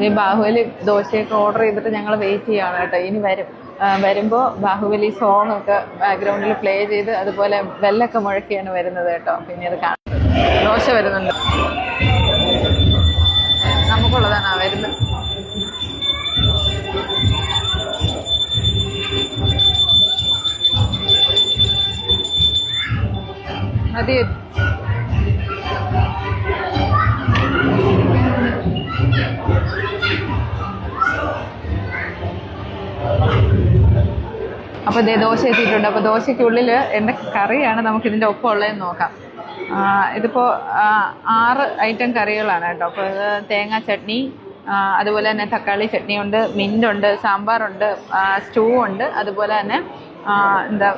ഈ ബാഹുബലി ദോശയൊക്കെ ഓർഡർ ചെയ്തിട്ട് ഞങ്ങൾ വെയിറ്റ് ചെയ്യാണ് കേട്ടോ. ഇനി വരുമ്പോൾ ബാഹുബലി സോങ് ഒക്കെ ബാക്ക്ഗ്രൗണ്ടിൽ പ്ലേ ചെയ്ത് അതുപോലെ ബെല്ലൊക്കെ മുഴക്കിയാണ് വരുന്നത് കേട്ടോ. പിന്നെ അത് കാണാം. ദോശ വരുന്നുണ്ട്, നമുക്കുള്ളതാണ് വരുന്നത്. മതി. അപ്പോൾ ഇതേ ദോശ എത്തിയിട്ടുണ്ട്. അപ്പോൾ ദോശയ്ക്കുള്ളിൽ എന്തൊക്കെ കറിയാണ് നമുക്ക് ഇതിൻ്റെ ഒപ്പം ഉള്ളതെന്ന് നോക്കാം. ഇതിപ്പോൾ 6 ഐറ്റം കറികളാണ് കേട്ടോ. അപ്പോൾ ഇത് തേങ്ങാ ചട്നി, അതുപോലെ തന്നെ തക്കാളി ചട്നി ഉണ്ട്, മിൻറ്റുണ്ട്, സാമ്പാറുണ്ട്, സ്റ്റൂ ഉണ്ട്, അതുപോലെ തന്നെ എന്താ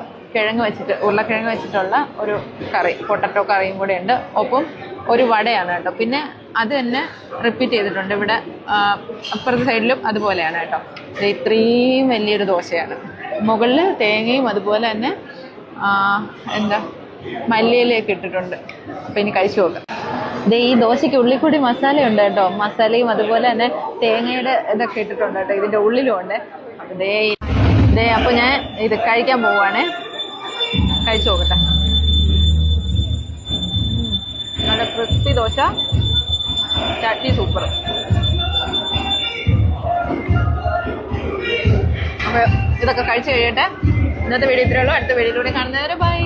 ഉരുളക്കിഴങ്ങ് വെച്ചിട്ടുള്ള ഒരു കറി, പൊട്ടറ്റോ കറിയും കൂടെ ഉണ്ട്. ഒപ്പം ഒരു വടയാണ് കേട്ടോ. പിന്നെ അത് തന്നെ റിപ്പീറ്റ് ചെയ്തിട്ടുണ്ട് ഇവിടെ അപ്പുറത്തെ സൈഡിലും അതുപോലെയാണ് കേട്ടോ. ഇത് ഇത്രയും വലിയൊരു ദോശയാണ്. മുകളിൽ തേങ്ങയും അതുപോലെ തന്നെ എന്താ മല്ലിയിലേക്ക് ഇട്ടിട്ടുണ്ട്. അപ്പം ഇനി കഴിച്ചു നോക്കാം. ഇത് ഈ ദോശയ്ക്ക് ഉള്ളിൽ കൂടി മസാലയുണ്ട് കേട്ടോ. മസാലയും അതുപോലെ തന്നെ തേങ്ങയുടെ ഇതൊക്കെ ഇട്ടിട്ടുണ്ട് കേട്ടോ. ഇതിൻ്റെ ഉള്ളിലും ഉണ്ട്. അപ്പോൾ ഞാൻ ഇത് കഴിക്കാൻ പോവുകയാണേ. കഴിച്ചു നോക്കട്ടെ. നല്ല ക്രിസ്പി ദോശ, ചട്നി സൂപ്പർ. അപ്പോൾ ഇതൊക്കെ കഴിച്ചു കഴിയട്ടെ. ഇന്നത്തെ വീഡിയോ ഇത്രയേ ഉള്ളൂ. അടുത്ത വീഡിയോയിലൂടെ കാണുന്നവരെ ബൈ.